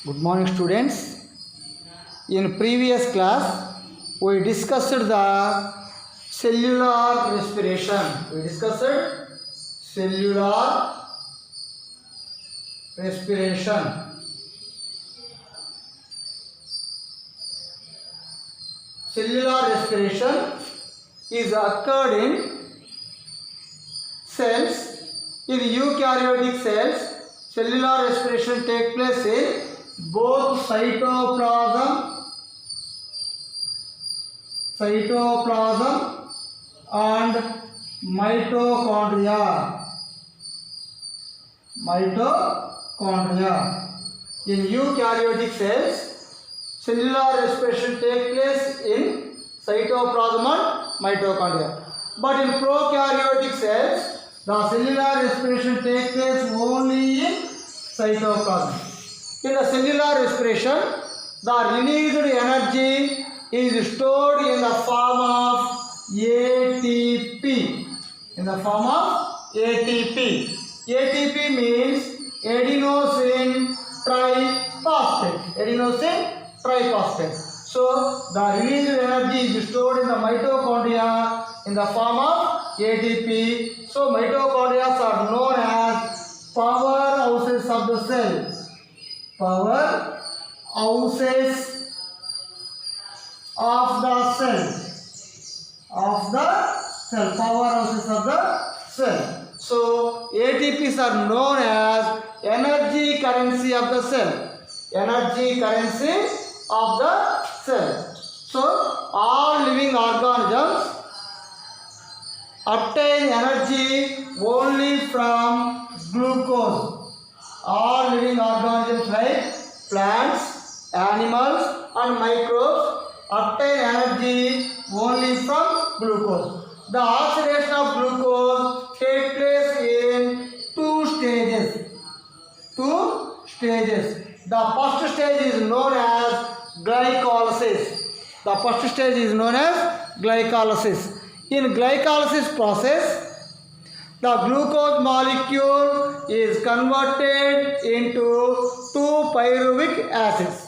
Good morning, students. In previous class, we discussed the cellular respiration. We discussed cellular respiration. Cellular respiration is occurred in cells. In eukaryotic cells, cellular respiration takes place in both cytoplasm and mitochondria. In eukaryotic cells, cellular respiration takes place in cytoplasm and mitochondria. But in prokaryotic cells, the cellular respiration takes place only in cytoplasm. In the cellular respiration, the released energy is stored in the form of ATP. In the form of ATP. ATP means adenosine triphosphate. So, the released energy is stored in the mitochondria in the form of ATP. So, mitochondria are known as powerhouses of the cell. Powerhouses of the cell. So, ATPs are known as energy currency of the cell. So, all living organisms obtain energy only from glucose. All living organisms like plants, animals and microbes obtain energy only from glucose. The oxidation of glucose takes place in two stages. The first stage is known as glycolysis. In glycolysis process, the glucose molecule is converted into two pyruvic acids.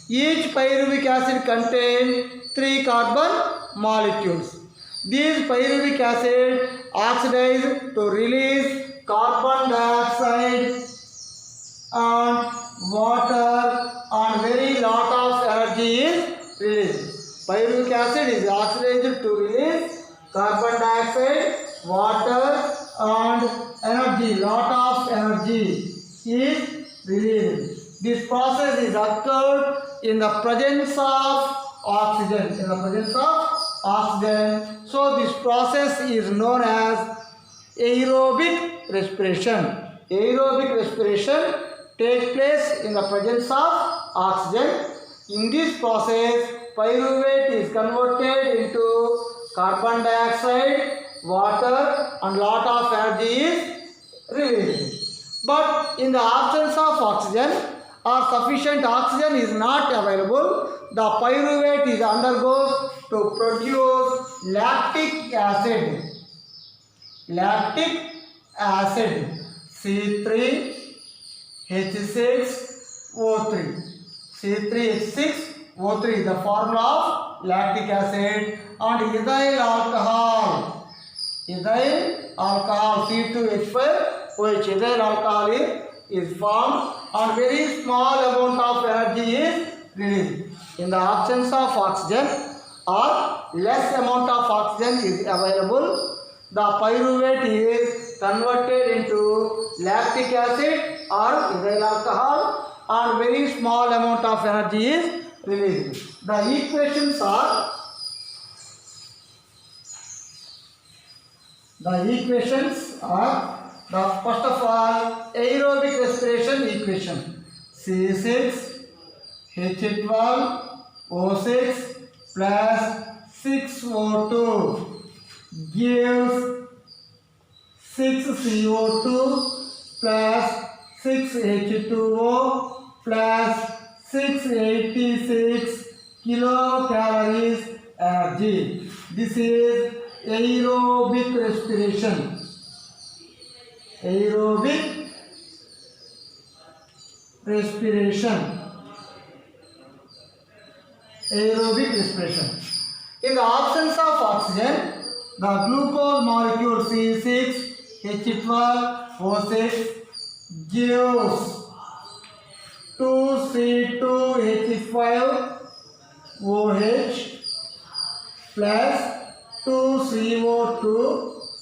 Each pyruvic acid contains 3 carbon molecules. These pyruvic acid oxidize to release carbon dioxide and water, and very lot of energy is released. Pyruvic acid is oxidized to release carbon dioxide, water and energy. Lot of energy is released. This process is occurred in the presence of oxygen. So this process is known as aerobic respiration. Aerobic respiration takes place in the presence of oxygen. In this process, pyruvate is converted into carbon dioxide, water and lot of energy is released. But in the absence of oxygen or sufficient oxygen is not available, the pyruvate is undergoes to produce lactic acid. C3H6O3. C3H6O3 is the formula of lactic acid, and ethyl alcohol C2H5OH. Ethyl alcohol is formed and very small amount of energy is released. In the absence of oxygen or less amount of oxygen is available, the pyruvate is converted into lactic acid or ethyl alcohol, and very small amount of energy is released. The equations are the first of all aerobic respiration equation. C6H12O6 plus 6O2 gives 6CO2 plus 6H2O plus 686 kilocalories energy. This is aerobic respiration. Aerobic respiration. aerobic respiration. In the absence of oxygen, the glucose molecule C6H12O6 gives 2C2H5OH plus 2CO2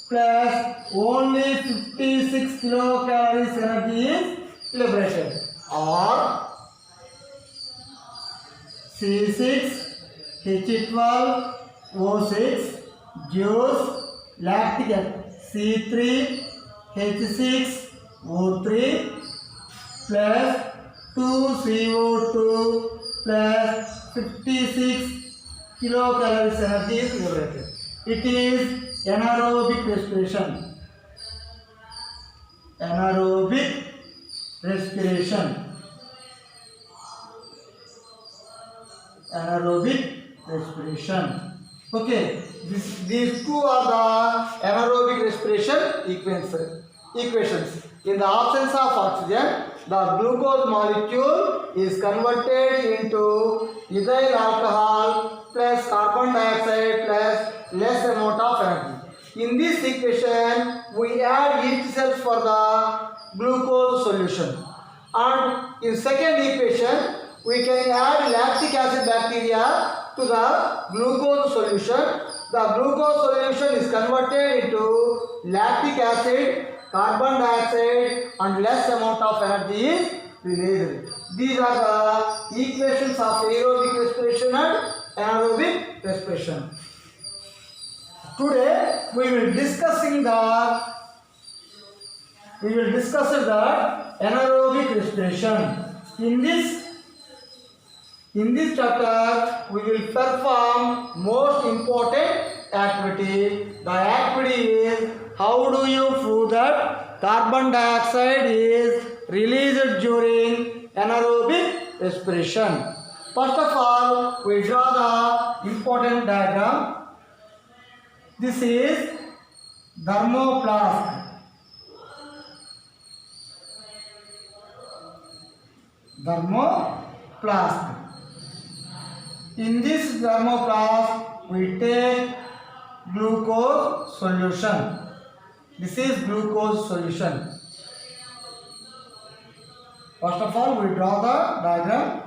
plus only 56 kilocalories energy is liberated, or C6H12O6 gives lactic acid C3H6O3 plus 2CO2 plus 56 kilocalories energy is liberated. It is anaerobic respiration. Anaerobic respiration. Anaerobic respiration. Okay, these two are the anaerobic respiration equations. In the absence of oxygen, the glucose molecule is converted into ethyl alcohol plus carbon dioxide plus less amount of energy. In this equation, we add yeast cells for the glucose solution. And in second equation, we can add lactic acid bacteria to the glucose solution. The glucose solution is converted into lactic acid, carbon dioxide, and less amount of energy is released. These are the equations of aerobic respiration and anaerobic respiration. Today we will discuss the anaerobic respiration. In this chapter, we will perform most important activity. The activity is how do you prove that carbon dioxide is released during anaerobic respiration. First of all, we draw the important diagram. This is thermoflask. Thermoflask. In this thermoflask, we take glucose solution. This is glucose solution. First of all, we draw the diagram.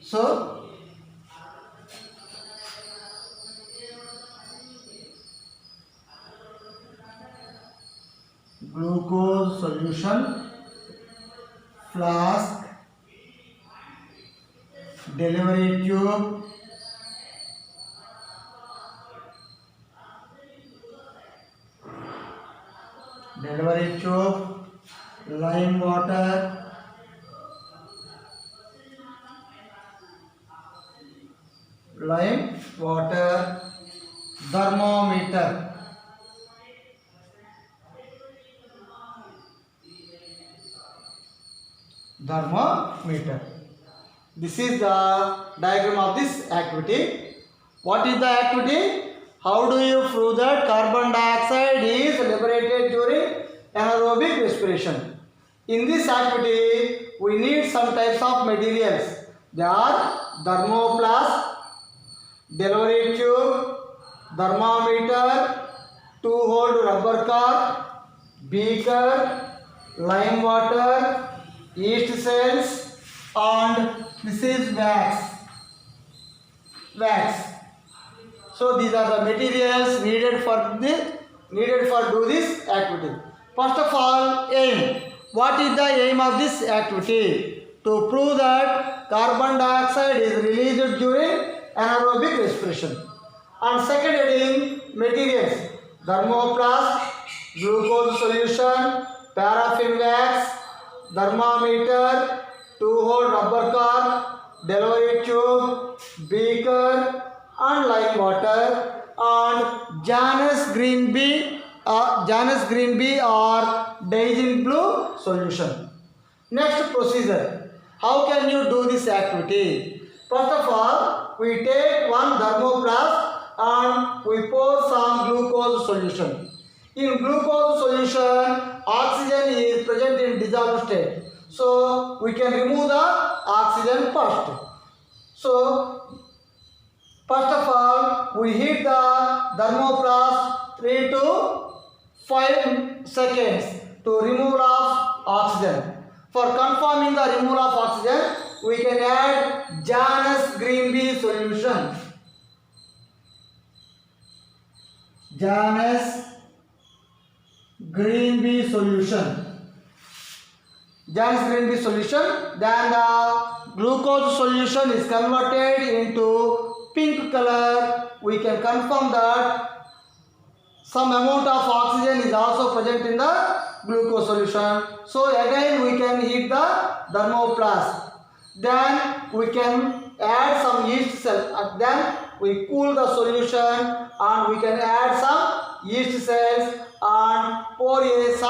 So, glucose solution, flask, delivery tube, lime water, thermometer. This is the diagram of this activity. What is the activity? How do you prove that carbon dioxide is liberated during anaerobic respiration? In this activity, we need some types of materials. They are thermoflask, delivery tube, thermometer, 2-hole rubber cork, beaker, lime water, yeast cells, and this is wax. So these are the materials needed for do this activity. First of all, aim. What is the aim of this activity? To prove that carbon dioxide is released during anaerobic respiration. And second heading, materials: thermoplast, glucose solution, paraffin wax, thermometer, 2-hole rubber cork, delivery tube, beaker, and lime water, and Janus green bee or Daisy blue solution. Next procedure. How can you do this activity? First of all, we take one thermoplast and we pour some glucose solution. In glucose solution, oxygen is present in dissolved state. So we can remove the oxygen first. So first of all, we heat the thermoplast 3 to 5 seconds to remove of oxygen. For confirming the removal of oxygen, we can add Janus green bee solution. Janus green bee solution. Then the glucose solution is converted into pink color. We can confirm that some amount of oxygen is also present in the glucose solution. So again we can heat the thermoplast. Then we can add some yeast cells. Then we cool the solution and we can add some yeast cells and pour a